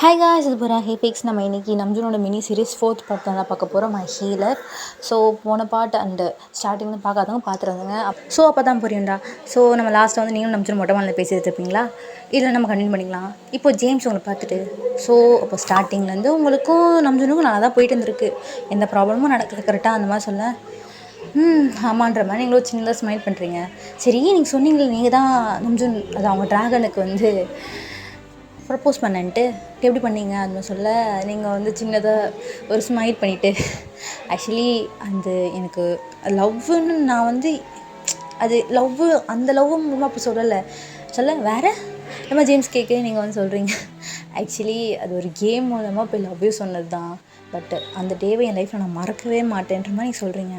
Hi guys, இது போகிற ஹேபிக்ஸ். நம்ம இன்றைக்கி நம்ஜுனோட மினி சீரிஸ் 4th பார்ட் தான் பார்க்க போகிறோம், மை ஹீலர். ஸோ போன பார்ட் அண்டு ஸ்டார்டிங்னு பார்க்காதவங்க பார்த்துருவாங்க. ஸோ அப்போ தான் புரியும்டா. ஸோ நம்ம லாஸ்ட்டில் வந்து நீங்களும் நம்ஜுன் மொட்டை மாலில் பேசிட்டு இருப்பீங்களா, இல்லை நம்ம கண்டினியூ பண்ணிக்கலாம். இப்போ ஜேம்ஸ் உங்களை பார்த்துட்டு, ஸோ அப்போ ஸ்டார்டிங்லேருந்து உங்களுக்கும் நம்ஜுனுக்கும் நல்லா தான் போயிட்டு இருந்திருக்கு, எந்த ப்ராப்ளமும் நடக்கல கரெக்டாக அந்த மாதிரி சொல்ல ஆமான்ற மாதிரி நீங்களும் சின்னதாக ஸ்மைல் பண்ணுறீங்க. சரி, நீங்கள் சொன்னீங்களே நீங்கள் தான் நம்ஜுன், அது அவங்க ட்ராகனுக்கு வந்து ப்ரப்போஸ் பண்ணன்ட்டு எப்படி பண்ணீங்க அந்த சொல்ல, நீங்கள் வந்து சின்னதாக ஒரு ஸ்மைல் பண்ணிவிட்டு, ஆக்சுவலி அந்த எனக்கு லவ்வுன்னு நான் வந்து அது லவ்வு அந்த லவ்வு மூலமாக அப்படி சொல்ல வேறு நம்ம ஜேம்ஸ் கேட்க நீங்கள் வந்து சொல்கிறீங்க. ஆக்சுவலி அது ஒரு கேம் மூலமாக போய் லவ்வே சொன்னது தான், பட் அந்த டேவை என் லைஃப்பில் நான் மறக்கவே மாட்டேன்ற மாதிரி நீங்கள் சொல்கிறீங்க.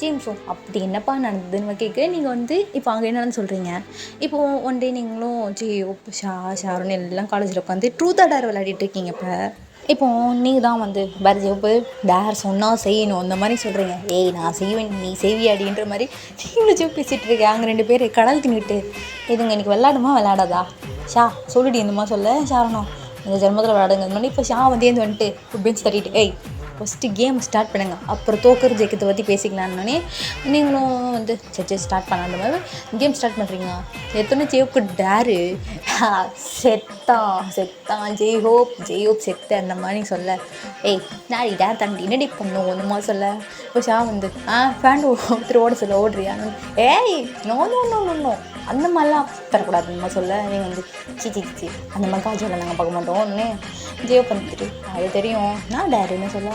ஜேம்ஸோ அப்படி என்னப்பா நடந்ததுன்னு கேட்க நீங்கள் வந்து இப்போ அங்கே என்னன்னு சொல்கிறீங்க. இப்போது ஒன் டே நீங்களும் ஷாருன்னு எல்லாம் காலேஜில் உட்காந்து ட்ரூத் ஆர் டேர் விளையாடிட்டு இருக்கீங்க. இப்போது நீங்கள் தான் வந்து வேறு ஜோப்பு டேர் சொன்னால் செய்யணும் அந்த மாதிரி சொல்கிறீங்க. ஏய் நான் செய்வேன் நீ செய்வியாடின்ற மாதிரி நீங்களும் ஜோப் பேசிகிட்டு இருக்கேன். அங்கே 2 பேர் கடல் தின்னுட்டு இதுங்க இன்றைக்கி விளையாடுமா விளையாடாதா சொல்லிட்டு இந்த மாதிரி சொல்ல, ஷாரணும் இந்த ஜென்மத்தில் விளையாடுங்க இந்த மாதிரி. இப்போ வந்து ஏந்து வந்துட்டு பெஞ்ச் தட்டிட்டு, ஏய் ஃபஸ்ட்டு கேம் ஸ்டார்ட் பண்ணுங்க, அப்புறம் தோக்கர் ஜெயிக்கிறத பற்றி பேசிக்கலான்னே நீங்களும் வந்து சரி ஸ்டார்ட் பண்ண அந்த மாதிரி கேம் ஸ்டார்ட் பண்ணுறீங்க. எத்தனை ஜெய்ஹோப்க்கு டேரு செத்தான் ஜெய்ஹோப் செத்த அந்த மாதிரி சொல்ல, ஏய் நாடி டேர் தாண்டி என்னடி பண்ணும் அந்த மாதிரி சொல்ல. இப்போ வந்து ஃபேன் ஒருத்தர் ஓட சொல்ல ஓடுறியா, ஏய் நோ அந்த மாதிரிலாம் தரக்கூடாது அந்த மாதிரி சொல்ல. நீங்கள் வந்து சி அந்த மாதிரி காஜில் நாங்கள் பார்க்க மாட்டோம் ஒன்று ஜெய்ஹோப் வந்துட்டு அது தெரியும் நான் டேருன்னு சொல்ல.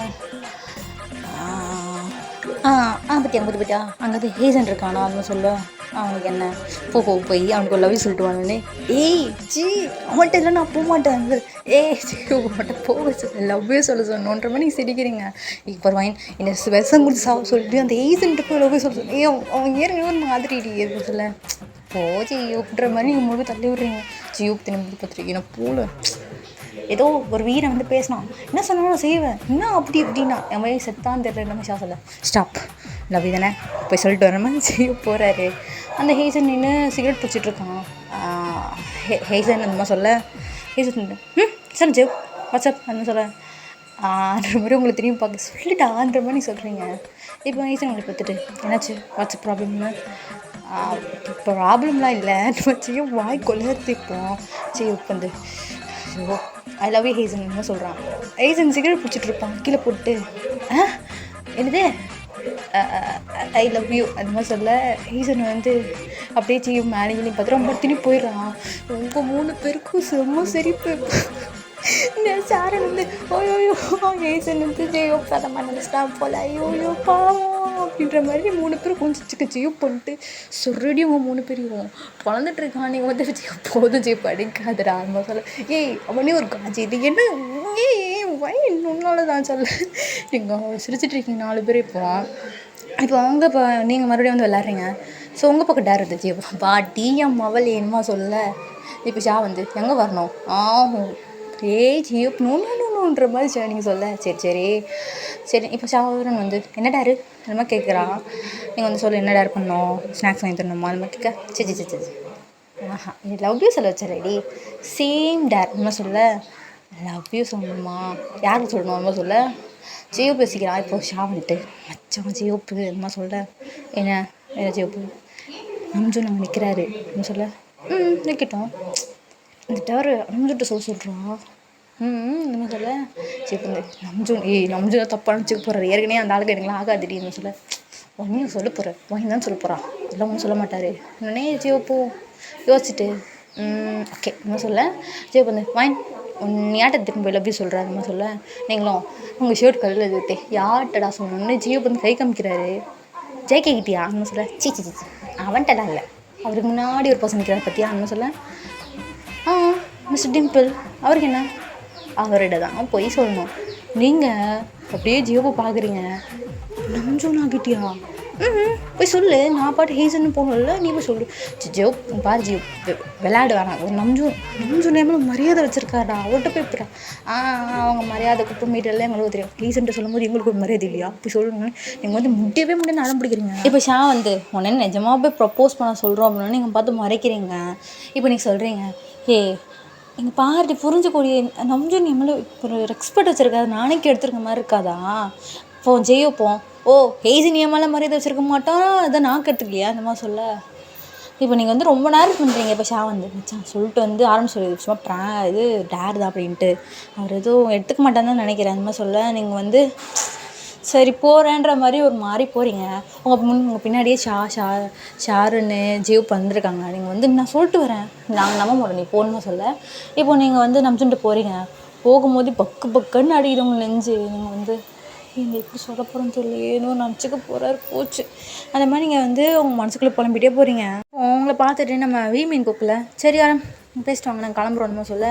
பற்றி அங்கே போயிட்டா அங்கே வந்து ஹேசன் இருக்கானா அந்த சொல்ல. அவனுக்கு என்ன போய் அவனுக்கு ஒரு லவ் சொல்லிட்டு வாங்கன்னே, ஏய் அவன்கிட்ட இல்லை நான் போக மாட்டேன் அங்கே, அவன்கிட்ட போக சொல்ல லவ்வே சொல்ல சொன்னோன்ற மாதிரி நீங்கள் சிரிக்கிறீங்க. இப்போ வாயின் என்ன விஷம் கொடுத்து சொல்லிட்டு அந்த ஹேசன்ட்டு போய் லவ்வே சொல்ல அவன் ஏற்கனவே ஒரு மாதிரி எதுவும் சொல்ல ஜியூப்ன்ற மாதிரி நீங்கள் முழுக்க தள்ளி விட்றீங்க. ஜியூப் திரும்பி பார்த்துருக்கீங்க போல ஏதோ ஒரு வீரன் வந்து பேசினான், என்ன சொன்னாலும் செய்வேன் என்ன அப்படி இப்படின்னா என் மாதிரி செத்தான்னு தெரியல நம்ம சொல்ல. ஸ்டாப் லவ் தானே போய் சொல்லிட்டு வர மாதிரி செய்ய போகிறாரு. அந்த ஹேசன் நின்று சிகரெட் பிடிச்சிட்ருக்கான். ஹேசன் அந்த மாதிரி சொல்ல, ஹேசன் சார் ஜெவ் வாட்ஸ்அப் அந்த சொல்ல அந்த மாதிரி உங்களுக்கு திரும்பி பார்க்க சொல்லிட்டான்ற மாதிரி நீ சொல்கிறீங்க. இப்போ ஹேசன் உங்களுக்கு பார்த்துட்டு என்னாச்சு வாட்ஸ்அப் ப்ராப்ளம்னு, ப்ராப்ளம்லாம் இல்லை செய்ய வாய் கொள்ளையத்துப்போம் வந்து ஐ லவ் யூ ஹேசன் என்ன சொல்கிறான். ஹேசன் சிகரெட் பிடிச்சிட்ருப்பான் கீழே போட்டு என்னது ஐ லவ் யூ அந்த மாதிரி சொல்ல. ஹேசன் வந்து அப்படியே செய்யும் மேலேயும் பார்த்து ரொம்ப திணி போயிடுறான். உங்கள் 3 பேருக்கும் செம்ம சிரிப்பு. சாரன் வந்து ஓயோ ஹேசன் வந்து ஜெயோ சதமாக நினச்சிட்டா போல ஐயோயோ பாவம் அப்படின்ற மாதிரி 3 பேரும் கொஞ்சம் ஜெயப் பண்ணிட்டு சொல்றடி உங்கள் 3 பேரையும் வளர்ந்துட்டு இருக்கான். நீங்கள் வந்து போதும் ஜெய் படிக்காதடா அந்த சொல்ல. ஏய் அவனே ஒரு காஜி இது என்ன இன்னொன்னால தான் சொல்ல. நீங்கள் சிரிச்சிட்டு இருக்கீங்க 4 பேர். இப்போ அவங்க இப்போ நீங்கள் மறுபடியும் வந்து விளாட்றீங்க. ஸோ உங்கள் பக்கம் டேர் இருந்துச்சு பாட்டி என் மவள் என்னமா சொல்ல. இப்போ வந்து எங்கே வரணும் ஜியோப் நோன்ற மாதிரி நீங்கள் சொல்ல. சரி இப்போ ஷாவரன் வந்து என்ன டேரு அந்த மாதிரி கேட்குறான். நீங்கள் வந்து சொல்ல என்ன டேர் பண்ணோம் ஸ்நாக்ஸ் வாங்கி தரணுமா அந்த மாதிரி கேட்க. சரி நீ லவ் யூ சொல்ல வச்சடி சேம் டேர் அந்த மாதிரி சொல்ல. லவ் யூ சொல்லணுமா யாருக்கு சொல்லணும் அந்த மாதிரி சொல்ல. ஜியோப் பேசிக்கிறான். இப்போ வந்துட்டு மச்சான் ஜியோப்பு அந்த மாதிரி சொல்ல. என்ன ஜியோப்பு நம்ஜுன் நாங்கள் நிற்கிறாரு அப்படின்னு சொல்ல. நிற்கட்டும் இந்த டவர் நம்ஜுன்ட்டு சொல்கிறான். இந்த மாதிரி சொல்ல. சரி வந்து நம்ஜுனை தப்பாக நினச்சிக்க போகிறாரு. ஏற்கனவே அந்த ஆளுக்கு எனக்குலாம் ஆகாதுடின்னு சொல்ல. ஒன்றையும் சொல்ல போகிறேன் தான் சொல்ல போகிறான் எல்லாம் ஒன்றும் சொல்ல மாட்டார். உடனே ஜியோப்போ யோசிச்சுட்டு ஓகே என்ன சொல்ல. ஜியோப் வந்து வாயின் யார்கிட்ட திரும்ப போய் லவ் யூ சொல்கிறாரு அந்த மாதிரி சொல்ல. நீங்களும் உங்கள் ஷர்ட் கல்லில் எதிர்த்தே யார்கிட்டடா சொல்லணும்னு ஜியோப் வந்து கை காமிக்கிறாரு. ஜெயிக்கிட்டியா அந்த சொல்ல. சி அவன்கிட்டலாம் இல்லை அவருக்கு முன்னாடி ஒரு பர்சன் நிற்கிறார் பற்றியா அந்த சொல்ல. மிஸ்டர் டிம்பிள் அவருக்கு என்ன அவர்கிட்ட தான் போய் சொல்லணும். நீங்கள் அப்படியே ஜியோவை பார்க்குறீங்க. நம்ஜுன் ஆகிட்டியா போய் சொல்லு. நான் பாட்டு ஹேசன்னு போகணும்ல நீ போய் சொல்லு. ஜியோ பாரு ஜியோ விளையாடு வேணாம். ஒரு நம்ஜுன் நேமில் மரியாதை வச்சுருக்காடா அவர்கிட்ட போய் போய்டா. அவங்க மரியாதை குப்பை மீட்டர்லாம் எங்களுக்கு தெரியும். ஹேசன்ட்டு சொல்லும் போது எங்களுக்கு ஒரு மரியாதை இல்லையா போய் சொல்லுங்க. நீங்கள் வந்து முடியவே அடம் பிடிக்கிறீங்க. இப்போ வந்து உடனே நிஜமாக போய் ப்ரப்போஸ் பண்ண சொல்கிறோம் அப்படின்னா நீங்கள் பார்த்து மறைக்கிறீங்க. இப்போ நீங்கள் சொல்கிறீங்க எங்கள் பாட்டி புரிஞ்சுக்கூடிய நம்ஜுன் என் மேலே ஒரு ரெஸ்பெக்ட் வச்சுருக்காது, நானே எடுத்துருக்க மாதிரி இருக்காதா? இப்போ ஜெயோப்போம் ஓ ஹேசி நீ என் மேலே மரியாதை வச்சுருக்க மாட்டோம், இதை நான் கற்றுக்கலையா அந்த மாதிரி சொல்ல. இப்போ நீங்கள் வந்து ரொம்ப நேரம் பண்ணுறீங்க. இப்போ ஷா வந்து மச்சான் சொல்லிட்டு வந்து ஆரம்பிச்சு சும்மா இது டேர் தான் அப்படின்ட்டு அவர் எதுவும் எடுத்துக்க மாட்டான்னு தான் நினைக்கிறேன். அந்த மாதிரி சொல்ல நீங்கள் வந்து சரி போகிறேன்ற மாதிரி ஒரு மாதிரி போகிறீங்க. உங்கள் பின்னாடியே ஷாருன்னு ஜீவ் வந்திருக்காங்க. நீங்கள் வந்து நான் சொல்லிட்டு வரேன், நாங்கள் நம்ப மாட்டோம் நீ போகணுன்னு சொல்ல. இப்போ நீங்கள் வந்து நம்பிச்சுட்டு போகிறீங்க. போகும்போது பக்குன்னு அடிக்குது உங்கள் நெஞ்சு. நீங்கள் வந்து இந்த எப்படி சொல்ல போகிறோன்னு சொல்லி ஏதோ நினச்சிக்க போகிறாரு போச்சு. அந்த மாதிரி நீங்கள் வந்து உங்கள் மனசுக்குள்ளே புலம்பிகிட்டே போகிறீங்க. உங்களை பார்த்துட்டு நம்ம மீன் கூப்பிடல, சரி யாரும் பேசிட்டு வாங்க நாங்கள் கிளம்புறோன்னு சொல்ல.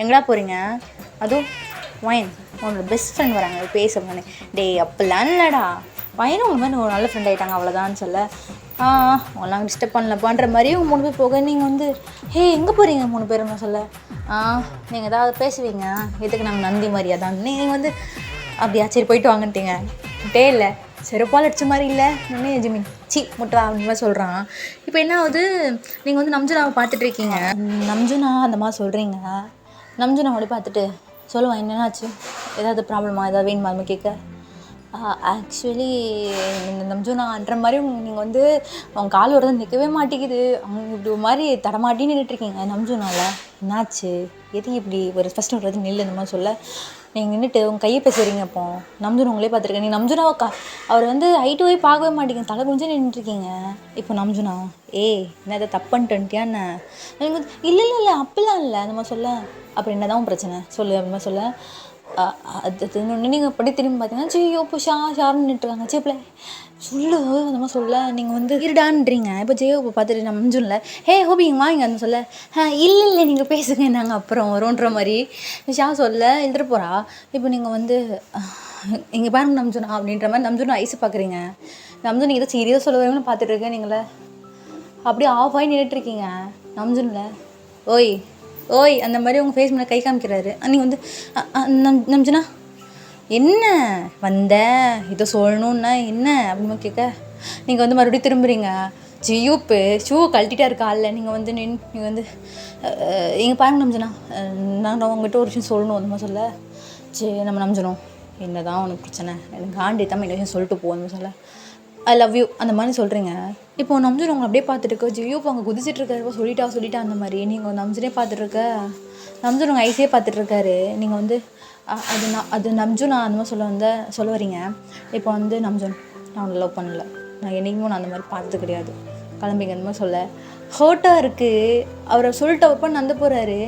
எங்கடா போகிறீங்க? அதுவும் வைன் உன்னோட பெஸ்ட் ஃப்ரெண்ட் வராங்க பேசுவாங்கன்னு. டே அப்படிலாம் இல்லைடா, வைனும் உங்கள் மாதிரி ஒரு நல்ல ஃப்ரெண்ட் ஆகிட்டாங்க அவ்வளோதான்னு சொல்ல. உங்களாம் டிஸ்டர்ப் பண்ணலப்பான்ற மாதிரி உங்கள் 3 பேர் போக நீங்கள் வந்து எங்கே போகிறீங்க 3 பேருமா சொல்ல. நீங்கள் ஏதாவது பேசுவீங்க, எதுக்கு நாங்கள் நந்தி மாதிரி அதான் நீங்கள் வந்து அப்படியா சரி போயிட்டு வாங்கன்ட்டீங்க. இல்லை செருப்பால் அடிச்ச மாதிரி இல்லை இன்னும் எஜிமின் முட்டை அப்படின்னு மாதிரி சொல்கிறான். இப்போ என்ன ஆகுது, நீங்கள் வந்து நம்ஜுனாவை பார்த்துட்ருக்கீங்க. நம்ஜுனா அந்த மாதிரி சொல்கிறீங்க. நம்ஜுனா அப்படி பார்த்துட்டு சொல்லுவான் என்னென்னாச்சு, ஏதாவது ப்ராப்ளமா, ஏதாவது வேணுமா அது கேட்க. ஆக்சுவலி இந்த நம்ஜுனான்ற மாதிரி நீங்கள் வந்து அவங்க கால் வரது நிற்கவே மாட்டேங்குது. அவங்க இப்படி ஒரு மாதிரி தடமாட்டி நின்றுட்டுருக்கீங்க. நம்ஜுனாவில் என்னாச்சு, எதுக்கு இப்படி ஒரு ஃபஸ்ட்டு வர்றது நில்லு இந்த மாதிரி சொல்ல. நீங்கள் நின்றுட்டு உங்கள் கையை பேசுகிறீங்க. அப்போ நம்ஜுனா உங்களே பார்த்துருக்கேன். நீங்கள் நம்ஜுனாவை அவர் வந்து ஐட்டுவே பார்க்கவே மாட்டேங்க, தலை குஞ்சு நின்றுட்டுருக்கீங்க. இப்போ நம்ஜுனா என்ன எதாவது தப்பு பண்ணிட்டுன்ட்டியான்னு நீங்கள் வந்து இல்லை அப்படிலாம் இல்லை அந்த மாதிரி சொல்ல. அப்புறம் என்ன தான் பிரச்சனை சொல்லு அப்படி மாதிரி சொல்ல. அது இன்னொன்று நீங்கள் படி திரும்பி பார்த்தீங்கன்னா ஜியோ இப்போ ஷார்னு நின்றுட்டுருக்காங்க. சேப்பில் சொல்லு அந்த மாதிரி சொல்ல. நீங்கள் வந்து இருடான்றீங்க. இப்போ ஜியோ இப்போ பார்த்துட்டு நம்ஜுனில் ஹோபிங்க வாங்க அந்த சொல்ல. இல்லை நீங்கள் பேசுங்க நாங்கள் அப்புறம் வரோன்ற மாதிரி ஷா சொல்ல எழுதுட்டு போகிறா. இப்போ நீங்கள் வந்து இங்கே பாருங்க நம்ஜுனா அப்படின்ற மாதிரி நம்ஜுனா ஐஸு பார்க்குறீங்க. நம்ஜுன் நீங்கள் ஏதோ சீரியஸாக சொல்ல வருங்கன்னு பார்த்துட்ருக்கேன். நீங்களே அப்படியே ஆஃப் ஆகி நின்றுட்டுருக்கீங்க. நம்ஜுனில் ஓய் அந்த மாதிரி உங்கள் ஃபேஸ் மேலே கை காமிக்கிறாரு. நீங்கள் வந்து நம்ஜுனா என்ன வந்த இதை சொல்லணுன்னா என்ன அப்படின்னு கேட்க. நீங்கள் வந்து மறுபடியும் திரும்புறீங்க. ஜியூப்பு ஷூவை கழட்டிட்டா இருக்கா இல்லை. நீங்கள் வந்து நீங்கள் வந்து எங்கள் பாருங்க நம்ஜுனா நான் உங்கள்கிட்ட ஒரு விஷயம் சொல்லணும் அந்த மாதிரி சொல்ல. சரி நம்ம நம்ஜுனோம் என்ன தான் உனக்கு பிரச்சனை, எனக்கு ஆண்டி தான் இந்த விஷயம் சொல்லிட்டு போகணும்னு சொல்ல. ஐ லவ் யூ அந்த மாதிரி சொல்கிறீங்க. இப்போ நம்ஜுன் உங்களை அப்படியே பார்த்துட்டு ஜியோ இப்போ அங்கே குதிச்சிட்ருக்காரு. சொல்லிட்டா அந்த மாதிரி நீங்கள் நம்ஜுனே பார்த்துட்ருக்க. நம்ஜுன் உங்கள் ஐஸே பார்த்துட்ருக்காரு. நீங்கள் வந்து அது நம்ஜுன் அந்த மாதிரி சொல்ல வரீங்க. இப்போ வந்து நம்ஜுன் நான் உங்களை லவ் பண்ணலை, நான் என்றைக்குமே நான் அந்த மாதிரி பார்த்தது கிடையாது, கிளம்பிங்க அந்த மாதிரி சொல்ல. ஹர்ட்டாக இருக்குது. அவரை சொல்லிட்டு அவர் பண்ண நந்த போகிறாரு.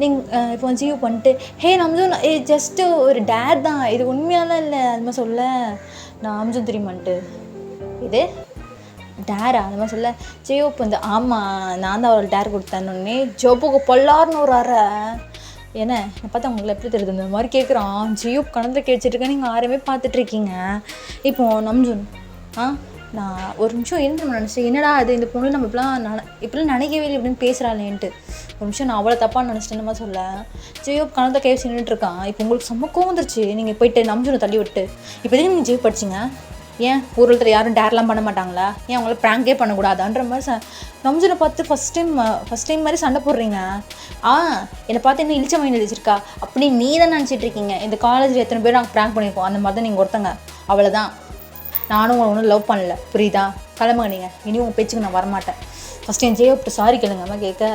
நீங்கள் இப்போ ஜியோ பண்ணிட்டு நம்ஜுன் ஜஸ்ட்டு ஒரு டேர் தான், இது உண்மையாலாம் இல்லை அது மாதிரி சொல்ல. நான் நம்ஜுன் தெரியுமான்ட்டு இது டேரா அந்த மாதிரி சொல்ல. ஜியோப்பு வந்து ஆமாம் நான் தான் அவரோட டேர் கொடுத்தேன்னொன்னே ஜோப்புக்கு பொல்லார்னு ஒரு அறை. ஏன்னா நான் பார்த்தா உங்களுக்கு எப்படி தெரியுது இந்த மாதிரி கேட்குறான். ஜியோப் கணத்தில் கேட்டுருக்கேன். நீங்கள் யாருமே பார்த்துட்ருக்கீங்க. இப்போது நம்ஜுன் நான் ஒரு நிமிஷம் இருந்து நினச்சிட்டேன், என்னடா அது இந்த பொண்ணு நம்ம இப்படிலாம் நினைக்கவே இல்லை இப்படின்னு பேசுகிறாளேன்ட்டு. ஒரு நிமிஷம் நான் அவ்வளோ தப்பாக நினச்சிட்டேன் மாதிரி சொல்ல. ஜியோப் கணத்தில் கேட்டு நின்றுட்டுருக்கான். இப்போ உங்களுக்கு செம்ம கோவம் வந்துருச்சு. நீங்கள் போயிட்டு நம்ஜுனை தள்ளி விட்டு இப்போ எதுக்கு நீங்கள் ஜியோ படிச்சிங்க? ஏன் ஊரில் யாரும் டேர்லாம் பண்ண மாட்டாங்களா? ஏன் அவங்கள ப்ராங்கே பண்ணக்கூடாதான்ற மாதிரி நம்ஜுனை பார்த்து ஃபஸ்ட் டைம் மாதிரி சண்டை போடுறீங்க. என்னை பார்த்து என்ன இழிச்ச மைண்ட் வச்சிருக்கா அப்படி நீ தான் நினச்சிட்ருக்கீங்க. இந்த காலேஜில் எத்தனை பேர் நாங்கள் ப்ராங்க் பண்ணியிருக்கோம், அந்த மாதிரி தான் நீங்கள் ஒருத்தங்க அவ்வளோதான். நானும் உங்களை ஒன்றும் லவ் பண்ணல புரியுதா? கிளம்புங்க நீங்கள், இனி உங்கள் பேச்சுக்கு நான் வரமாட்டேன். ஃபஸ்ட்டு என் ஜெயோப்ட்டு சாரி கேளுங்க அம்மா கேட்க.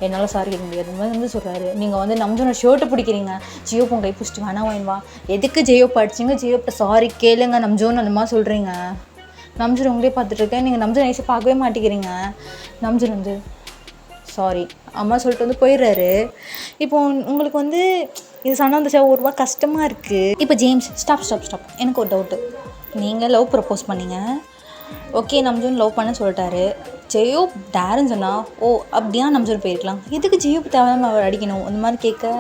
என்னால் சாரி கேட்க முடியாது இந்த மாதிரி வந்து சொல்கிறாரு. நீங்கள் வந்து நம்ஜுனை ஷர்ட்டு பிடிக்கிறீங்க. ஜியோப் உங்கள் கை பிடிச்சிட்டு வேணா வாங்கிவா, எதுக்கு ஜெயோப் அடிச்சிங்க, ஜியோப்ட்ட சாரி கேளுங்க நம்ஜுன் அந்த மாதிரி சொல்கிறீங்க. நம்ஜுன் உங்களே பார்த்துட்ருக்கேன். நீங்கள் நம்ஜுன் ஐஸை பார்க்கவே மாட்டேங்கிறீங்க. நம்ஜுன் வந்து சாரி அம்மா சொல்லிட்டு வந்து போயிடுறாரு. இப்போ உங்களுக்கு வந்து இது சண்டை வந்துச்சா ஒரு ரூபா கஷ்டமாக இருக்குது. இப்போ ஜேம்ஸ் ஸ்டாப் எனக்கு ஒரு டவுட்டு. நீங்கள் லவ் ப்ரப்போஸ் பண்ணீங்க, ஓகே நம்ஜுன் லவ் பண்ண சொல்லிட்டாரு. ஜெயோப் டேருன்னு சொன்னால் அப்படியா நம்ஜுன் போயிருக்கலாம், எதுக்கு ஜெயோப் தேவையில்லாமல் அவர் அடிக்கணும் அந்த மாதிரி கேட்க.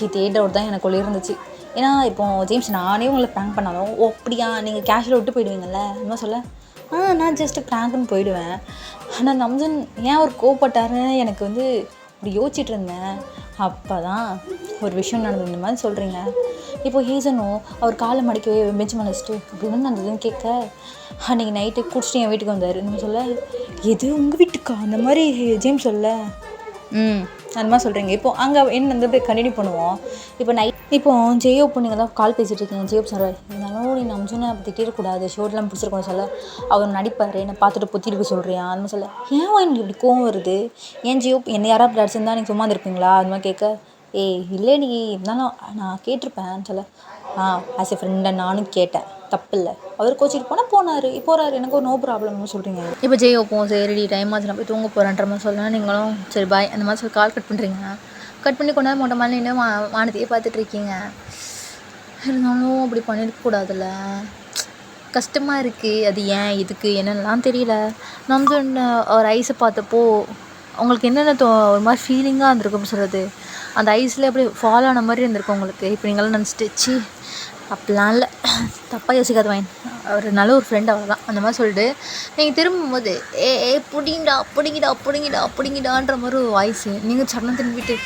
இதே டவுட் தான் எனக்குள்ளே இருந்துச்சு. ஏன்னா இப்போது ஜேம்ஸ் நானே உங்களை ப்ராங்க் பண்ணாலும் அப்படியா நீங்கள் கேஷுவலாக விட்டு போயிடுவீங்கள்ல அந்த மாதிரி சொல்ல. நான் ஜஸ்ட்டு ப்ராங்க்னு போயிடுவேன். ஆனால் நம்ஜுன் ஏன் அவர் கோவப்பட்டாருன்னு எனக்கு வந்து இப்படி யோசிச்சுட்டு இருந்தேன். அப்போ தான் ஒரு விஷயம் நடந்தது இந்த மாதிரி சொல்கிறீங்க. இப்போ ஹீசனும் அவர் காலை மடிக்கவே பெஞ்சு மலைச்சிட்டு அப்படின்னு நடந்ததுன்னு கேட்க. அன்றைக்கி நைட்டு குடிச்சிட்டு என் வீட்டுக்கு வந்தார் இந்த மாதிரி சொல்ல. எது உங்கள் வீட்டுக்கா அந்த மாதிரி ஜேம்ஸ் சொல்ல. அந்த மாதிரி சொல்கிறீங்க. இப்போ அங்கே என்ன வந்து அப்படியே கண்டினியூ பண்ணுவோம். இப்போ ஜெயோ பொண்ணுங்க தான் கால் பேசிகிட்டு இருக்கீங்க. ஜெயோ சார் இருந்தாலும் நீ நம்ஜுனை அப்படி திட்டிடக்கூடாது, ஷோட்டெலாம் பிடிச்சிருக்கணும் சொல்ல, அவர் நடிப்பார், என்னை பார்த்துட்டு பொத்திட்டு சொல்கிறியா அந்த மாதிரி சொல்ல, ஏன் எனக்கு இப்படி கோவம் வருது, ஏன் ஜியோ என்னை யாராவது அப்படி அடிச்சிருந்தா நீங்கள் சும்மா இருப்பீங்களா அது மாதிரி கேட்க, இல்லை நீ இருந்தாலும் நான் கேட்டிருப்பேன் சொல்ல, ஆஸ் எ ஃப்ரெண்டை நானும் கேட்டேன், தப்பு இல்லை, அவர் கோச்சிட்டு போனார் எனக்கு ஒரு நோ ப்ராப்ளம்னு சொல்கிறீங்க. இப்போ ஜெயோ போவோம், சரி டைம் ஆச்சு நான் போய் தூங்க போகிறேன்ற மாதிரி சொல்லலாம், நீங்களும் சரி பாய் அந்த மாதிரி சொல்லி கால் கட் பண்ணுறீங்க. கட் பண்ணி கொண்டாந்து மொட்டை மேலே நின்று வானத்தையே பார்த்துட்ருக்கீங்க. இருந்தாலும் அப்படி பண்ணியிருக்கக்கூடாதுல்ல, கஷ்டமாக இருக்குது. அது ஏன் இதுக்கு என்னென்னலாம் தெரியல. நம்ஜன் ஒரு ஐஸை பார்த்தப்போ உங்களுக்கு என்னென்ன ஒரு மாதிரி ஃபீலிங்காக இருந்திருக்கு அப்படி சொல்கிறது, அந்த ஐஸில் அப்படியே ஃபாலோ ஆன மாதிரி இருந்திருக்கு உங்களுக்கு. இப்போ நீங்களாம் நினச்சிட்டு அப்படிலாம் இல்லை, தப்பாக யோசிக்காத வாயின், அவர் நல்ல ஒரு ஃப்ரெண்ட் அவ்வளோதான் அந்த மாதிரி சொல்லிட்டு நீங்கள் திரும்பும்போது பிடிங்கிடான்ற மாதிரி ஒரு வாய்ஸு. நீங்கள் சடனாக திரும்பிட்டு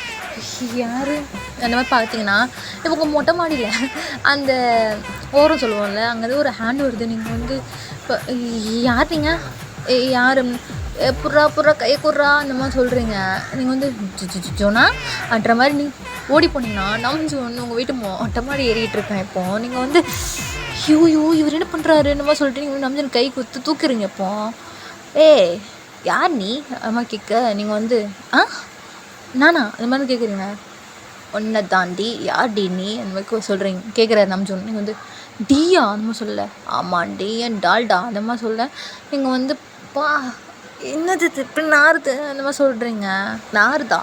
யார் அந்த மாதிரி பார்த்தீங்கன்னா, இப்போ உங்கள் மொட்டை மாடியில் அந்த ஓரம் சொல்லுவோம்ல, அங்கே ஒரு ஹேண்ட் வருது. நீங்கள் வந்து இப்போ யார் நீங்கள் யார் புறா கையை குர்றா அந்த மாதிரி சொல்கிறீங்க. நீங்கள் வந்து ஜோனா அன்ற மாதிரி நீ ஓடி போனீங்கன்னா நம்ஜு வந்து உங்கள் வீட்டு மொட்டை மாடி ஏறிட்டு இருக்கேன். இப்போது நீங்கள் வந்து ஐயோ இவர் என்ன பண்ணுறாரு இந்த மாதிரி சொல்லிட்டு நீங்கள் நம்ஜன் கை குத்து தூக்குறீங்க. இப்போ யார் நீ அது மாதிரி கேட்க, நீங்கள் வந்து நானா அந்த மாதிரி கேட்குறீங்க. ஒன்றை தாண்டி யார் டி நீ அந்த மாதிரி சொல்கிறீங்க கேட்குறாரு நம்ஜூன். நீங்கள் வந்து டீயா அந்த மாதிரி சொல்லலை, ஆமாம் டி அண்ட் டால்டா அந்த மாதிரி சொல்ல, நீங்கள் வந்து என்னது இப்படி நாறுது அந்த மாதிரி சொல்கிறீங்க. நாறுதா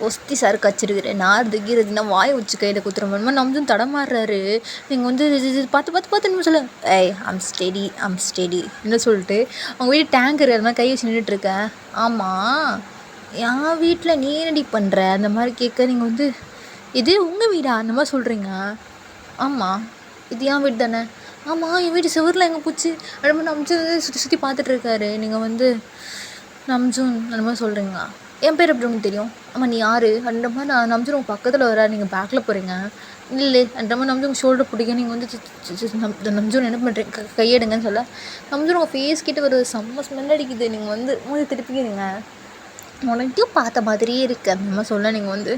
ஒஸ்தி சார் கச்சிருக்கிறேன் நாறுது கீரதுன்னா வாயை வச்சு கையில் குத்துற மாதிரி நம்ஜூன் தடமாறுறாரு. நீங்கள் வந்து பார்த்து என்ன சொல்ல, ஐம் ஸ்டெடி என்ன சொல்லிட்டு அவங்க வீட்டு டேங்கர் அது மாதிரி கை வச்சு நின்றுட்டுருக்கேன். ஆமாம் என் வீட்டில் நீ என்னடி பண்ணுற அந்த மாதிரி கேட்க, நீங்கள் வந்து இது உங்கள் வீடா அந்த மாதிரி சொல்கிறீங்க. ஆமாம் இது என் வீடு தானே. ஆமாம் என் வீட்டு செவரில் எங்கே போச்சு அந்த மாதிரி நம்ஜூன் சுற்றி பார்த்துட்ருக்காரு. நீங்கள் வந்து நம்ஜூன் அந்த மாதிரி சொல்கிறீங்க. என் பேர் எப்படி உங்களுக்கு தெரியும், ஆமாம் நீ யார் அந்த மாதிரி நான் நம்ஜூன் உங்கள் பக்கத்தில் வர, நீங்கள் பேக்கில் போகிறீங்க இல்லை அந்த மாதிரி நம்ஜூன் ஷோல்டர் பிடிக்க, நீங்கள் வந்து நம்ஜூன் என்ன பண்ணுறீங்க கையெடுங்கன்னு சொல்ல, நம்ஜூன் உங்கள் ஃபேஸ் கிட்ட ஒரு செம்ம ஸ்மெல் அடிக்குது. நீங்கள் வந்து மூஞ்சி திருப்பிக்கிறீங்க, உனக்கும் பார்த்த மாதிரியே இருக்குது அந்த மாதிரி சொல்ல, நீங்கள் வந்து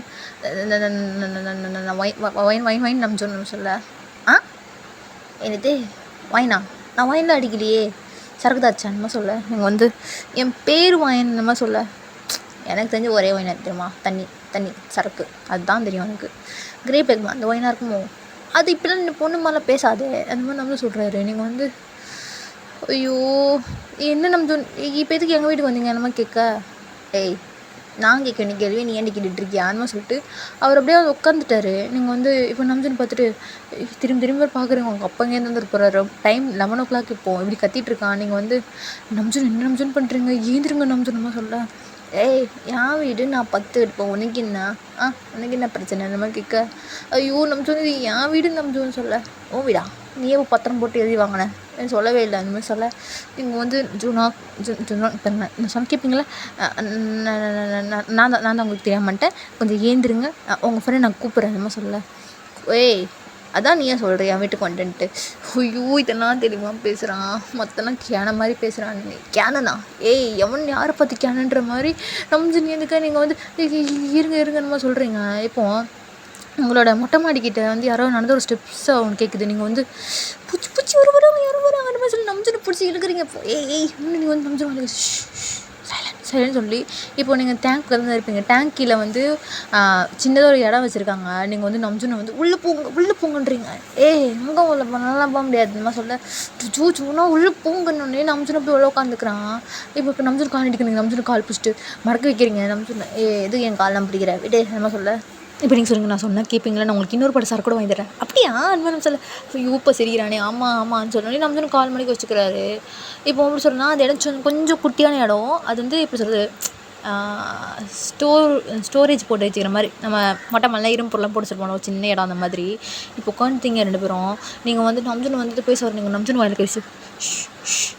வைன் நம்ஜூன் சொல்ல, என்னது வைனா நான் வைனில் அடிக்கலையே சரக்கு தாச்சா அந்த மாதிரி சொல்ல, நீங்கள் வந்து என் பேர் வாயின் அந்த மாதிரி சொல்ல, எனக்கு தெரிஞ்ச ஒரே ஒயின் தெரியுமா, தண்ணி சரக்கு அதுதான் தெரியும் எனக்கு, கிரேப் எக்மா அந்த ஒயினாக இருக்குமோ அது இப்போலாம் இந்த பொண்ணு மாதிரிலாம் பேசாதே அந்த மாதிரி நம்மளும் சொல்கிறாரு. நீங்கள் வந்து ஐயோ என்ன நம்ஜூன் இப்போ எதுக்கு எங்கள் வீட்டுக்கு வந்தீங்க அந்த மாதிரி கேட்க, நான் கேட்க நீ கேள்வி நீ ஏன் கேட்டுட்ருக்கியா அந்த மாதிரி சொல்லிட்டு அவர் அப்படியே உட்காந்துட்டாரு. நீங்கள் வந்து இப்போ நம்ஜூன் பார்த்துட்டு திரும்ப பார்க்குறீங்க, உங்கள் அப்பா இங்கேருந்து வந்துட்டு போகிறாரு, டைம் 11 o'clock இப்போது இப்படி கத்திட்டுருக்கான். நீங்கள் வந்து நம்ஜூன் என்ன நம்ஜூன் பண்ணுறீங்க, ஏந்திருங்க நம்ஜூன் நம்ம சொல்ல, என் வீடு நான் 10 எடுப்பேன் உனக்கு என்ன பிரச்சனை அந்த மாதிரி கேட்க, ஐயோ நம்ஜூன் இது என் வீடு நம்ஜூன் சொல்ல, ஓ வீடா நீ எப்போ பத்திரம் போட்டு எழுதி வாங்கினேன் சொல்லவே இல்லை அந்த மாதிரி சொல்ல, நீங்கள் வந்து ஜூனா இப்போ நான் சொன்ன கேட்பீங்களா, நான் தான் உங்களுக்கு தெரியாமட்டேன் கொஞ்சம் ஏந்திருங்க உங்கள் ஃப்ரெண்ட் நான் கூப்பிட்றேன் அந்த மாதிரி சொல்ல, அதான் நீ ஏன் சொல்கிறியா வீட்டுக்கு வந்துட்டு, ஐயோ இதெல்லாம் தெரியுமா பேசுகிறான், மற்றெல்லாம் கேன மாதிரி பேசுகிறான். கேனனா எவன் யாரை பார்த்து கேனன்ற மாதிரி நம்ஜூன் எதுக்க நீங்கள் வந்து இருங்க மாதிரி சொல்கிறீங்க. இப்போது உங்களோட மொட்டை மாடிக்கிட்ட வந்து யாரோ நடந்த ஒரு ஸ்டெப்ஸை அவனுக்கு கேட்குது. நீங்கள் வந்து பூச்சி வராங்க யாரும் வராங்க அந்த மாதிரி சொல்லி நம்ஜூனை பிடிச்சி இழுக்கிறீங்க. நீங்கள் வந்து நம்ஜூன் சைலண்ட் சொல்லி இப்போது நீங்கள் டேங்க் தான் இருப்பீங்க, டேங்க் கீழே வந்து சின்னதாக ஒரு இடம் வச்சுருக்காங்க. நீங்கள் வந்து நம்ஜூனை வந்து உள்ளே போங்கன்றீங்க. எங்கே உள்ள நல்லா போக முடியாது இந்த மாதிரி சொல்ல, ஜூனா உள்ளே போங்கன்னொன்னே நம்ஜூனை போய் உள்ள உட்காந்துக்கிறான். இப்போ நம்ஜூன் கால் அடிக்கிறீங்க, நம்ஜூன் கால் பிடிச்சிட்டு மறக்க வைக்கிறீங்க. நம்ஜூன் எது என் கால்லாம் பிடிக்கிற விடே அந்த மாதிரி சொல்ல, இப்போ நீங்கள் சொல்லுங்கள் நான் சொன்னால் கேட்பீங்களா, நான் உங்களுக்கு இன்னொரு படம் சரக்கு கூட வாங்கி தரேன் அப்படியா அந்த மாதிரி சொல்ல, இப்போ சரிக்கிறானே ஆமான்னு சொல்லி நம்ஜூன் கால் மணிக்கு வச்சுக்கிறாரு. இப்போ எப்படி சொல்கிறேன்னா அந்த இடம் கொஞ்சம் குட்டியான இடம், அது வந்து எப்படி சொல்கிறது ஸ்டோரேஜ் போட்டு வச்சுக்கிற மாதிரி, நம்ம மொட்டை மல்ல இரும்பு பொருளாம் போட்டு வச்சுருப்போம் ஒரு சின்ன இடம் அந்த மாதிரி. இப்போ உட்காந்துட்டீங்க 2 பேரும், நீங்கள் வந்து நம்ஜூன் வந்துட்டு பேச வர, நீங்கள் நம்ஜூன் வாயில் பேசி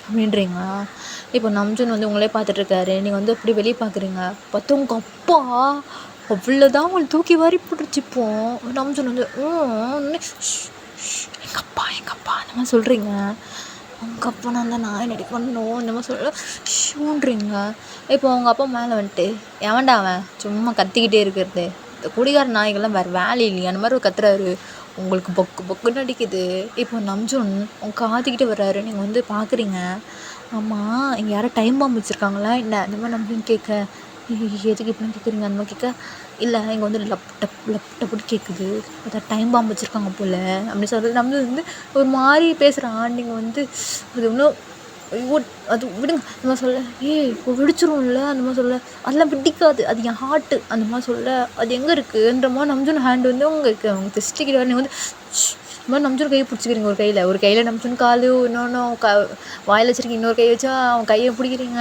அப்படின்றீங்க. இப்போ நம்ஜூன் வந்து உங்களே பார்த்துட்ருக்காரு. நீங்கள் வந்து அப்படி வெளியே பார்க்குறீங்க, பார்த்தா உங்கள் அப்பா அவ்வளோதான் உங்களுக்கு தூக்கி வாரி போட்டுருச்சுப்போம். நம்ஜூன் வந்து எங்கள் அப்பா அந்த மாதிரி சொல்கிறீங்க. உங்கள் அப்பா நான் தான் நான் என்னடி பண்ணணும் இந்த மாதிரி சொல்ல ஷூன்றீங்க. இப்போ அவங்க அப்பா மேலே வந்துட்டு, எவன்டா அவன் சும்மா கத்திக்கிட்டே இருக்கிறது, இந்த குடிகார நாய்கள்லாம் வேறு வேலை இல்லையா அந்த மாதிரி கத்துறாரு. உங்களுக்கு பொக்கு பொக்குன்னு அடிக்குது. இப்போ நம்ஜுன் அவங்க காத்திக்கிட்டு வர்றாரு. நீங்கள் வந்து பார்க்குறீங்க. ஆமாம், இங்கே யாரும் டைம் பாம்பு வச்சுருக்காங்களா இல்லை அந்த மாதிரி நம்ஜுன் கேட்க, எதுக்கு இப்படின்னு கேட்குறீங்க அந்த மாதிரி கேட்க, இல்லை இங்கே வந்து லப் டப்புன்னு கேட்குது, அதான் டைம் பாம்பு வச்சுருக்காங்க போல் அப்படின்னு சொல்கிறது. நம்ம வந்து ஒரு மாதிரி பேசுகிறான். நீங்கள் வந்து அது இன்னும் ஐயோ அது விடுங்க அந்த மாதிரி சொல்ல, இப்போ வெடிச்சிரும்ல அந்த மாதிரி சொல்ல, அதெல்லாம் வெடிக்காது, அது என் ஹார்ட்டு அந்த மாதிரி சொல்ல, அது எங்கே இருக்குன்ற மாதிரி நம்ஜுன் ஹேண்ட் வந்து அவங்க தெஸ்டிக்கிட்ட நீங்கள் வந்து இந்த மாதிரி நம்ஜுன் கையை பிடிச்சிக்கிறீங்க. ஒரு கையில் நம்ஜுன் கால், இன்னொன்று வாயில் வச்சிருக்கீங்க, இன்னொரு கை வச்சா அவன் கையை பிடிக்கிறீங்க.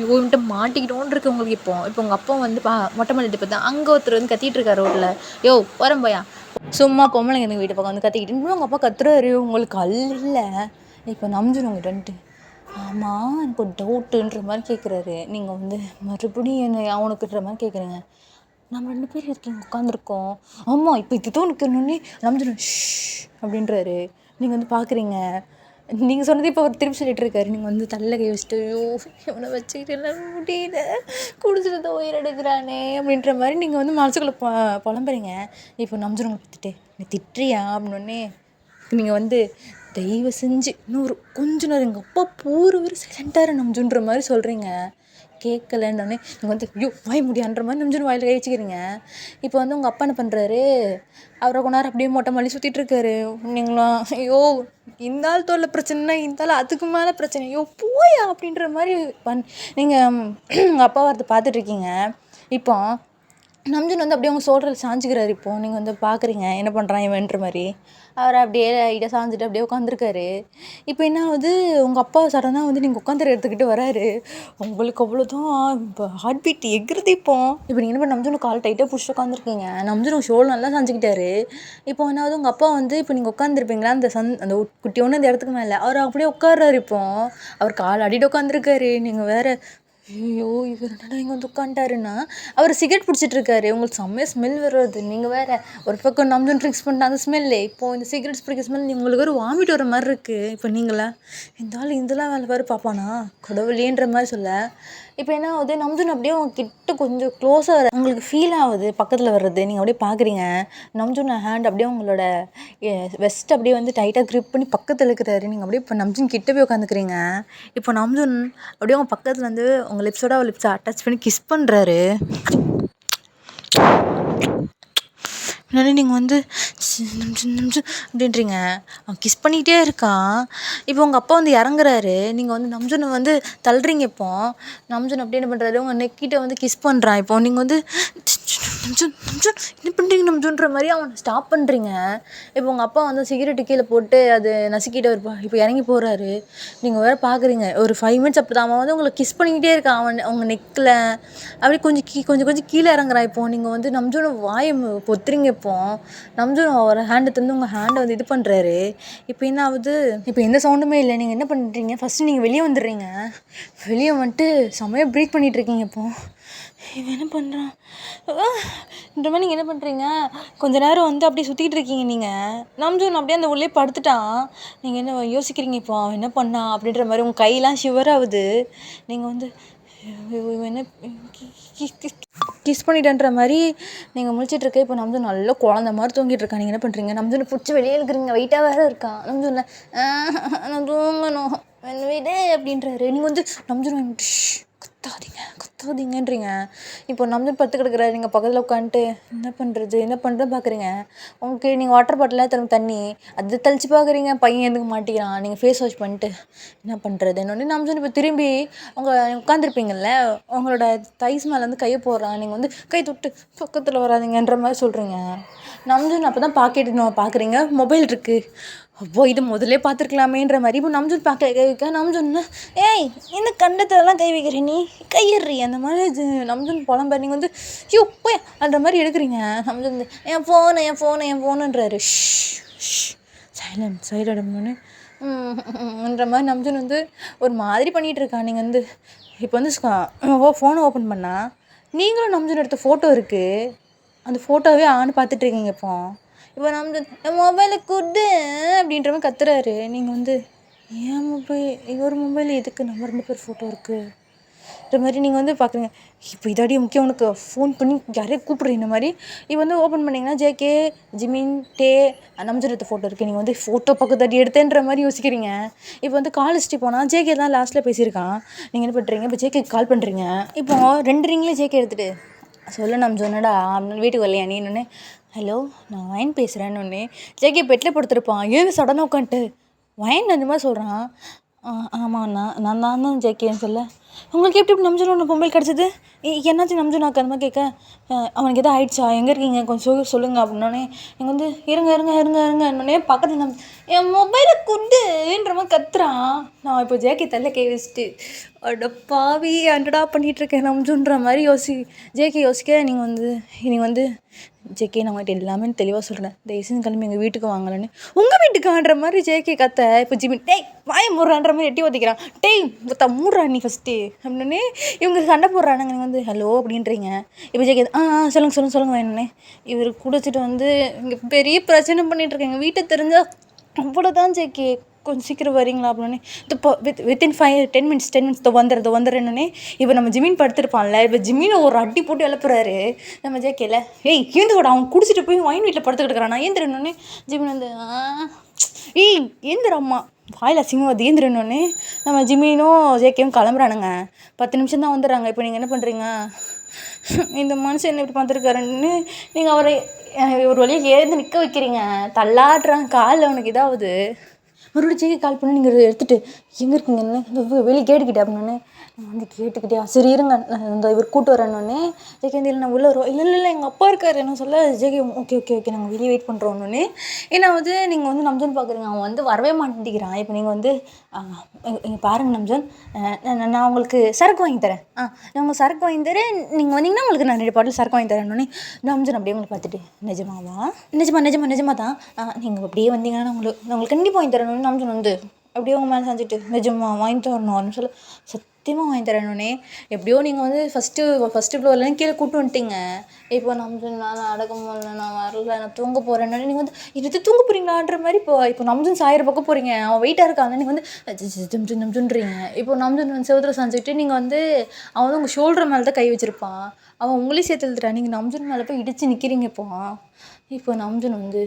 இவன்கிட்ட மாட்டிக்கிட்டோன்னு இருக்கு உங்களுக்கு. இப்போ உங்கள் அப்பா வந்து மொட்டை மாடிட்டு பார்த்தா அங்கே ஒருத்தர் வந்து கத்திட்டு இருக்காரு ரோட்டில். யோ வரேன் போயா, சும்மா பொம்பளைங்க எனக்கு வீட்டு பக்கம் வந்து கத்திக்கிட்டு இன்னும் உங்கள் அப்பா கத்துறாரு. உங்களுக்கு கல் இல்லை. இப்போ நம்ஜுன் உங்கள்கிட்ட வந்துட்டு, ஆமாம் எனக்கு ஒரு டவுட்டுன்ற மாதிரி கேட்குறாரு. நீங்கள் வந்து மறுபடியும் என்ன அவனுக்குன்ற மாதிரி கேட்குறீங்க. நம்ம 2 பேர் இருக்கீங்க உட்காந்துருக்கோம். ஆமாம் இப்போ இதுதான் நிற்கணுன்னே நம்ஜுன் அப்படின்றாரு. நீங்கள் வந்து பார்க்குறீங்க. நீங்கள் சொன்னது இப்போ அவர் திருப்பி சொல்லிட்டு இருக்காரு. நீங்கள் வந்து தள்ள கை வச்சுட்டு, ஐயோ இவனை வச்சுக்கிட்டு எல்லாம் முடியல, குடிச்சிட்டு தான் உயிர் எடுக்கிறானே அப்படின்ற மாதிரி நீங்கள் வந்து மனசுக்குள்ளே புலம்புறீங்க. இப்போ நம்ஜுன் உங்களை பார்த்துட்டு, நீ திட்டுறியா அப்படின்னே நீங்கள் வந்து தயவு செஞ்சு இன்னொரு கொஞ்ச நேரம் எங்கள் அப்பா பூர்வரு சைலண்டாக நம்ஜுன்ற மாதிரி சொல்கிறீங்க. கேட்கலன்னொடனே நீங்கள் வந்து ஐயோ வாய் முடியான்ற மாதிரி நம்ஜுன் வாயில் கை வச்சுக்கிறீங்க. இப்போ வந்து உங்கள் அப்பா என்ன பண்ணுறாரு, அவரை கொஞ்ச நேரம் அப்படியே மொட்டை மல்லி சுற்றிட்டு இருக்காரு. நீங்களும் ஐயோ இந்த ஆள் தோல்ல பிரச்சனைனா இந்த ஆள் அதுக்கு மேலே பிரச்சனை, ஐயோ போயா அப்படின்ற மாதிரி நீங்கள் உங்கள் அப்பா வரத்தை பார்த்துட்ருக்கீங்க. இப்போ நம்ஜுன் வந்து அப்படியே அவங்க சொல்கிறத சாஞ்சிக்கிறாரு. இப்போது நீங்கள் வந்து பார்க்குறீங்க என்ன பண்ணுறான் இவன்ற மாதிரி. அவர் அப்படியே லைட்டாக சாஞ்சிட்டு அப்படியே உட்காந்துருக்காரு. இப்போ என்ன ஆகுது, உங்கள் அப்பா சடனாக வந்து நீங்கள் உட்காந்துற எடுத்துக்கிட்டு வராரு. உங்களுக்கு அவ்வளோதான் இப்போ ஹார்ட் பீட் எகிறது. இப்போ நீங்கள் என்ன பண்ண, நம்ஜுன் கால் டைட்டாக பிடிச்சி உட்காந்துருக்கீங்க. நம்ஜுன் ஷோல் நல்லா சாஞ்சிக்கிட்டாரு. இப்போ என்னாவது உங்கள் அப்பா வந்து இப்போ நீங்கள் உட்காந்துருப்பீங்களா அந்த குட்டி ஒன்று அந்த இடத்துக்கு மேலே அவர் அப்படியே உட்கார்றாரு. இப்போ அவர் கால் அடிட்டு உட்காந்துருக்காரு. நீங்கள் வேறு ஐயோ இவர் என்னடா இங்கே வந்து உட்காந்துட்டாருன்னா அவர் சிகரெட் பிடிச்சிட்ருக்காரு. உங்களுக்கு செம்மையாக ஸ்மெல் வருது. நீங்கள் வேறு ஒரு பக்கம் நம்ஜுன் ட்ரிங்க்ஸ் பண்ணிட்டு அந்த ஸ்மெல்லு, இப்போது இந்த சிகரெட்ஸ் பிடிக்கிற ஸ்மெல் உங்களுக்கு ஒரு வாமிட் வர மாதிரி இருக்குது. இப்போ நீங்களா இந்த ஆள் இதெல்லாம் வேலை வேறு பார்ப்பானா கடவுளேன்ற மாதிரி சொல்ல, இப்போ என்ன ஆகுது, நம்ஜுன் அப்படியே அவங்க கிட்ட கொஞ்சம் க்ளோஸாக வர உங்களுக்கு ஃபீல் ஆகுது பக்கத்தில் வர்றது. நீங்கள் அப்படியே பார்க்குறீங்க. நம்ஜுன் ஹேண்ட் அப்படியே உங்களோட வெஸ்ட் அப்படியே வந்து டைட்டாக க்ரிப் பண்ணி பக்கத்தில் இருக்கிறாரு. நீங்கள் அப்படியே இப்போ நம்ஜுன் கிட்ட போய் உட்காந்துக்கிறீங்க. இப்போ நம்ஜுன் அப்படியே அவங்க பக்கத்தில் வந்து உங்கள் லிப்ஸோட அவர் லிப்ஸை அட்டாச் பண்ணி கிஸ் பண்ணுறாரு. முன்னாடி நீங்கள் வந்து நம்ஜுன் அப்படின்றீங்க. அவன் கிஸ் பண்ணிக்கிட்டே இருக்கான். இப்போ உங்கள் அப்பா வந்து இறங்குறாரு. நீங்கள் வந்து நம்ஜுனை வந்து தள்ளுறீங்க. இப்போ நம்ஜுன் அப்படியே என்ன பண்ணுறாரு, உங்கள் நெக்கிட்ட வந்து கிஸ் பண்ணுறான். இப்போ நீங்கள் வந்து நம்ஜுன் என்ன பண்ணுறீங்க நம்ஜுன்ற மாதிரி அவனை ஸ்டாப் பண்ணுறீங்க. இப்போ உங்கள் அப்பா வந்து சிகரெட்டு கீழே போட்டு அது நசுக்கிட்டு இருப்பா. இப்போ இறங்கி போகிறாரு. நீங்கள் வேறு பார்க்குறீங்க. ஒரு 5 மினிட்ஸ் அப்போ தான் அவன் வந்து உங்களை கிஸ் பண்ணிக்கிட்டே இருக்கான். அவங்க நெக்கில் அப்படியே கொஞ்சம் கீழே இறங்குறான். இப்போது நீங்கள் வந்து நம்ஜுனை வாயை பொத்துறீங்க. இப்போ நம்ஜுன் அவர் ஹேண்டை தந்து உங்கள் ஹேண்டை வந்து இது பண்ணுறாரு. இப்போ என்ன ஆகுது, இப்போ எந்த சவுண்டுமே இல்லை. நீங்கள் என்ன பண்ணுறீங்க, ஃபஸ்ட்டு நீங்கள் வெளியே வந்துடுறீங்க. வெளியே வந்துட்டு செம்மையாக ப்ரீத் பண்ணிகிட்ருக்கீங்க. இப்போது இவன் என்ன பண்ணுறான் இந்த மாதிரி நீங்கள் என்ன பண்ணுறீங்க, கொஞ்சம் நேரம் வந்து அப்படியே சுற்றிக்கிட்டு இருக்கீங்க. நீங்கள் நம்ஜுன் அப்படியே அந்த உள்ளே படுத்துட்டான். நீங்கள் என்ன யோசிக்கிறீங்க, இப்போ அவன் என்ன பண்ணான் அப்படின்ற மாதிரி உங்கள் கையெல்லாம் ஷிவர் ஆகுது. நீங்கள் வந்து இவன் என்ன கிஸ் பண்ணிட்டேன்ற மாதிரி நீங்கள் முழிச்சிட்ருக்க. இப்போ நம்ஜுன் நல்லா குழந்த மாதிரி தூங்கிட்டு இருக்கான். நீங்கள் என்ன பண்ணுறீங்க, நம்ஜுனை பிடிச்சி வெளியே இருக்கிறீங்க. வெயிட்டாக வேறு இருக்கான். நம்ஜுன்ல நான் தூங்கணும் என்ன வீடு அப்படின்றாரு. நீங்கள் வந்து நம்ஜுன் கத்தாதீங்கன்றீங்க. இப்போ நம்ஜுன் படுத்து கிடக்குறாரு. நீங்கள் பக்கத்தில் உட்காந்துட்டு என்ன பண்ணுறது பார்க்குறீங்க. உங்களுக்கு நீங்கள் வாட்டர் பாட்டிலில் தரும் தண்ணி அது தெளித்து பார்க்குறீங்க. பையன் எதுக்கு மாட்டிக்கிறான். நீங்கள் ஃபேஸ் வாஷ் பண்ணிட்டு என்ன பண்ணுறது என்னொன்னே நம்ஜுன் இப்போ திரும்பி உட்காந்துருப்பீங்கள்ல, உங்களோட தைஸ் மேலே வந்து கையை போடுறான். நீங்கள் வந்து கை தொட்டு பக்கத்தில் வராதிங்கன்ற மாதிரி சொல்கிறீங்க. நம்ஜுன் அப்போ தான் பார்க்குறீங்க மொபைல் இருக்குது. அப்போ இது முதல்ல பார்த்துருக்கலாமேன்ற மாதிரி இப்போ நம்ஜுன் பார்க்க கை வைக்க நம்ஜுன்னா ஏய் என்ன கண்டத்தெல்லாம் கை வைக்கிற நீ கையிடுறி அந்த மாதிரி நம்ஜுன் புலம்பர். நீங்கள் வந்து ஐயோ போய் அந்த மாதிரி எடுக்கிறீங்க. நம்ஜுன் வந்து என் ஃபோனுன்றாரு. சைலண்ட் ன்ற மாதிரி நம்ஜுன் வந்து ஒரு மாதிரி பண்ணிகிட்டு இருக்கான். நீங்கள் வந்து இப்போ வந்து ஃபோனை ஓப்பன் பண்ணால் நீங்களும் நம்ஜுன் எடுத்த ஃபோட்டோ இருக்குது. அந்த ஃபோட்டோவே பார்த்துட்ருக்கீங்க. இப்போ நம்ஜுன் என் மொபைலை கொடு அப்படின்ற மாதிரி கத்துறாரு. நீங்கள் வந்து என் மொபைல் ஒரு மொபைல் எதுக்கு நம்ம 2 பேர் ஃபோட்டோ இருக்குது இந்த மாதிரி நீங்கள் வந்து பார்க்குறீங்க. இப்போ இதாடி முக்கியம், உனக்கு ஃபோன் பண்ணி யாரையும் கூப்பிட்றீங்க இந்த மாதிரி. இப்போ வந்து ஓப்பன் பண்ணிங்கன்னா ஜேகே, ஜிமின், டே, நம்ஜன் எடுத்த ஃபோட்டோ இருக்குது. நீங்கள் வந்து ஃபோட்டோ பக்கத்தாடி எடுத்தேன்ற மாதிரி யோசிக்கிறீங்க. இப்போ வந்து கால் ஹிஸ்ட்ரி போனால் ஜேகே தான் லாஸ்ட்டில் பேசியிருக்கான். நீங்கள் என்ன பண்ணுறீங்க, இப்போ ஜேகே கால் பண்ணுறீங்க. இப்போ 2 ரிங்லேயே ஜேகே எடுத்துகிட்டு சொல்லு நம்ஜனடா அப்படின்னு வீட்டுக்கு வரலையா நீ இன்னொன்று, ஹலோ நான் வயன் பேசுகிறேன்னு ஒன்று. ஜேகே பெட்டில் படுத்துருப்பான். ஏன் சடனாக உட்காந்துட்டு வயன் அந்த மாதிரி சொல்கிறான். ஆமாண்ணா நான் தான் ஜேகேன்னு சொல்ல, உங்களுக்கு எப்படி நம்ஜன் ஒன்று மொபைல் கிடச்சிது, என்னாச்சும் நம்ஜனாக்கு அந்த மாதிரி கேட்க, அவனுக்கு எதாவது ஆயிடுச்சா, எங்கே இருக்கீங்க கொஞ்சம் சொல்லுங்கள் அப்படின்னோடனே, நீங்கள் வந்து இருங்கன்னொடனே பக்கத்தில் என் மொபைலை குட்டுன்ற மாதிரி கத்துறான். நான் இப்போ ஜேகே தள்ள கை வச்சுட்டு அட பாவி அண்டடா பண்ணிகிட்ருக்கேன் நம்ஜுன்ற மாதிரி ஜேகே யோசிக்க, நீங்கள் வந்து ஜேகே நான் உங்கள்கிட்ட எல்லாமே தெளிவாக சொல்கிறேன், தயவுசெய்து கிளம்பி எங்கள் வீட்டுக்கு வாங்கலன்னு. உங்கள் வீட்டுக்கான்ற மாதிரி ஜேகே கத்த. இப்போ ஜிமின் டேய் வாய மூடுறான்ற மாதிரி எட்டி ஊற்றிக்கிறான். டேய் மூடுறா நீ ஃபஸ்ட்டு அப்படின்னே இவங்க சண்டை போடுறானுங்க. நீங்கள் வந்து ஹலோ அப்படின்றீங்க. இப்போ ஜேகே சொல்லுங்கள் வேணுன்னே இவர் குடிச்சிட்டு வந்து இங்கே பெரிய பிரச்சனை பண்ணிகிட்ருக்கேன், எங்கள் வீட்டை தெரிஞ்சால் அவ்வளோதான் ஜேகே, கொஞ்சம் சீக்கிரம் வரீங்களா அப்படின்னு. இப்போ வித்தின் 10 மினிட்ஸ் வந்துடுறேன்னே. இப்போ நம்ம ஜிமின் படுத்துருப்பான்ல, இப்போ ஜிமினை ஒரு அடி போட்டு எழுப்புறாரு நம்ம ஜேகேல. ஏய் ஏந்து கூட, அவன் குடிச்சிட்டு போய் வைன் வீட்டில் படுத்துக்கிட்டு இருக்கிறான், நான் ஏந்திரனோடனே ஜிமின் வந்து ஏய் ஏந்திரம்மா வாயில் அசிங்கமாக அது ஏந்திரனோடனே நம்ம ஜிமினும் ஜேகேவும் கிளம்புறானுங்க. 10 நிமிஷம் தான் வந்துடுறாங்க. இப்போ நீங்கள் என்ன பண்ணுறீங்க, இந்த மனுஷன் என்ன இப்படி பார்த்துருக்காருன்னு நீங்கள் அவரை ஒரு வழியாக ஏந்து நிற்க வைக்கிறீங்க. தள்ளாடுறான், காலில் அவனுக்கு இதாகுது. மறுபடியும் ஜேகே கால் பண்ணி நீங்கள் எடுத்துகிட்டு எங்கே இருக்கீங்கன்னு வெளியே கேட்டுக்கிட்டே அப்படின்னு. நான் வந்து கேட்டுக்கிட்டே சரி இருங்க இந்த இவர் கூட்டு வரேன்னொன்னே. ஜேகே வந்து இல்லை நான் உள்ளே வரும், இல்லை எங்கள் அப்பா இருக்கார் என்ன சொல்ல. ஜேகே ஓகே நாங்கள் வெளியே வெயிட் பண்ணுறோன்னொன்னே. ஏன்னா வந்து நீங்கள் வந்து நம்ஜன் பார்க்குறீங்க, அவன் வந்து வரவே மாட்டேங்கிறான். இப்போ நீங்கள் வந்து இங்கே பாருங்கள் நம்ஜன், நான் உங்களுக்கு சரக்கு வாங்கி தரேன், நான் உங்களுக்கு சரக்கு வாங்கி தரேன், நீங்கள் வந்தீங்கன்னா உங்களுக்கு நான் 2 பாட்டில் சரக்கு வாங்கி தரேன்னொன்னே. நம்ஜன் அப்படியே உங்களுக்கு பார்த்துட்டு நிஜமாவா, நிஜமா தான், நீங்கள் அப்படியே வந்தீங்கன்னா நான் உங்களுக்கு கண்டிப்பாக வாங்கி தரேன். நம்ஜன் வந்து அப்படியே உங்கள் மேலே செஞ்சுட்டு நிஜமா வாங்கி தரணும் அப்படின்னு சொல்ல, சத்தியமாக வாங்கி தரணுன்னே. எப்படியோ நீங்கள் வந்து ஃபஸ்ட்டு ஃப்ளோர்லேருந்து கீழே கூப்பிட்டு வந்துட்டீங்க. இப்போ நம்ஜன் நான் அடக்க முடியல, நான் வரல, நான் தூங்க போகிறேன்னு. நீங்கள் வந்து இது தூங்க போகிறீங்களான்ற மாதிரி இப்போ நம்ஜன் சாயிர பக்கம் போகிறீங்க, அவன் வெயிட்டாக இருக்கான். நீங்கள் வந்து நம்ஜுன்றீங்க. இப்போ நம்ஜன் வந்து செவத்தில் சாஞ்சிட்டு நீங்கள் வந்து அவன் வந்து உங்கள் ஷோல்டர் மேலே தான் கை வச்சுருப்பான், அவன் உங்களையும் சேர்த்து எழுதுறான். நீங்கள் நம்ஜன் மேலே போய் இடித்து நிற்கிறீங்க. இப்போ நம்ஜன் வந்து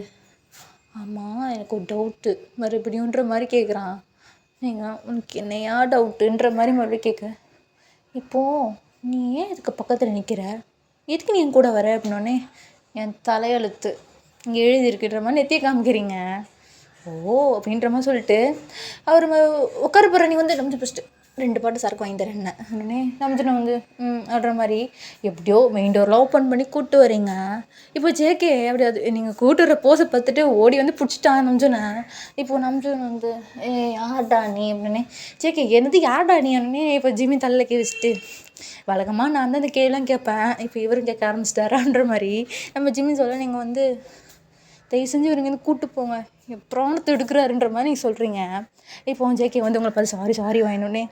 ஆமாம் எனக்கு ஒரு டவுட்டு மறுபடியுன்ற மாதிரி கேட்குறான். நீங்கள் உனக்கு என்னையா டவுட்டுன்ற மாதிரி மறுபடியும் கேட்க, இப்போது நீ ஏன் இதுக்கு பக்கத்தில் நிற்கிற, எதுக்கு நீ என் கூட வர அப்படின்னோடனே, என் தலையெழுத்து இங்கே எழுதியிருக்குன்ற மாதிரி நெத்தியை காமிக்கிறீங்க. ஓ அப்படின்ற மாதிரி சொல்லிட்டு அவர் உட்கார போகிற. நீ வந்து நம்ஜன் ஃபஸ்ட்டு 2 பாட்டு சரக்கு வாங்கி தரேன் என்ன உடனே நம்ஜனை வந்து அப்படின்ற மாதிரி எப்படியோ மெயின் டோர்லாம் ஓப்பன் பண்ணி கூப்பிட்டு வரீங்க. இப்போ ஜேகே அப்படி அது நீங்கள் கூட்டுற போஸை பார்த்துட்டு ஓடி வந்து பிடிச்சிட்டான் நம்ஜனை. இப்போ நம்ஜன் வந்து யார்டா நீ அப்படின்னே. ஜேகே என்னது யார்டா நீ அப்படின்னே. இப்போ ஜிமி தலையில் கே வச்சுட்டு வழக்கமாக நான் தான் இந்த கேள்விலாம் கேட்பேன், இப்போ இவரும் கேட்க ஆரம்பிச்சிட்டாரான்ற மாதிரி நம்ம ஜிமி சொல்ல. நீங்கள் வந்து தயவு செஞ்சு இவருங்க வந்து கூப்பிட்டு போங்க, என் பிராணத்தை எடுக்கிறாருன்ற மாதிரி நீங்கள் சொல்கிறீங்க. இப்போ ஜேகே வந்து உங்களை பார்த்து சாரி வாங்கினோடனே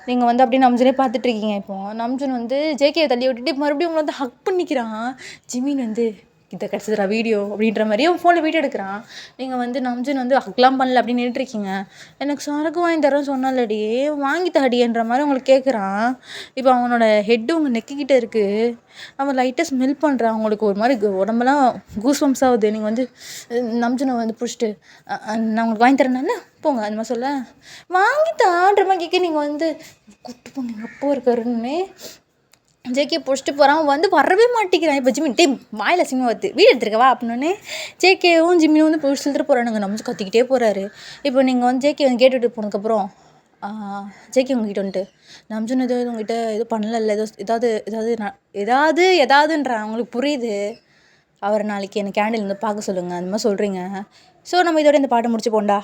நீங்கள் வந்து அப்படியே நம்ஜனே பார்த்துட்ருக்கீங்க. இப்போ நம்ஜன் வந்து ஜேகேயை தள்ளி விட்டுட்டு மறுபடியும் உங்களை வந்து ஹக் பண்ணிக்கிறான். ஜிமின் வந்து இதை கிடச்சிதுரா வீடியோ அப்படின்ற மாதிரி அவன் ஃபோனில் வீடியோ எடுக்கிறான். நீங்கள் வந்து நம்ஜன் வந்து ஹக்லாம் பண்ணல அப்படின்னு நின்றுட்டுருக்கீங்க. எனக்கு சரக்கு வாங்கி தரேன்னு சொன்னாலடி, வாங்கி தாடின்ற மாதிரி உங்களுக்கு கேட்குறான். இப்போ அவனோட ஹெட்டு உங்கள் நெக்கிக்கிட்டே இருக்குது, அவன் லைட்டாக ஸ்மெல் பண்ணுறான். அவங்களுக்கு ஒரு மாதிரி உடம்பெல்லாம் கூஸ் பம்ப்ஸ் ஆகுது. நீங்கள் வந்து நம்ஜனை வந்து பிடிச்சிட்டு நான் உங்களுக்கு வாங்கி தரேன்னா போங்க அந்த மாதிரி சொல்ல, வாங்கி தான்ற மாதிரி கேட்க. நீங்கள் வந்து கூப்பிட்டு போங்க எங்கள் அப்பா இருக்காருன்னு ஜேகே பிடிச்சிட்டு போகிறான். வந்து வரவே மாட்டேங்கிறான். இப்போ ஜிமின் டே வாயில் அசிங்கமாக வருது, வீடு எடுத்துருக்கவா அப்படின்னே. ஜேகேவும் ஜிம்மியும் வந்து பிடிச்சி இழுத்துட்டு போகிறானுங்க. நம்ம கத்திக்கிட்டே போகிறாரு. இப்போ நீங்கள் வந்து ஜேகே வந்து கேட்டுவிட்டு போனதுக்கப்புறம் ஜேகே உங்ககிட்ட வந்துட்டு நம்ஜன் உங்ககிட்ட எதுவும் பண்ணல, ஏதாவதுன்றான். அவங்களுக்கு புரியுது. அவரை நாளைக்கு எனக்கு கேண்டில் வந்து பார்க்க சொல்லுங்கள் அந்த மாதிரி சொல்கிறீங்க. ஸோ நம்ம இதோட இந்த பாட்டை முடிச்சு போண்டா.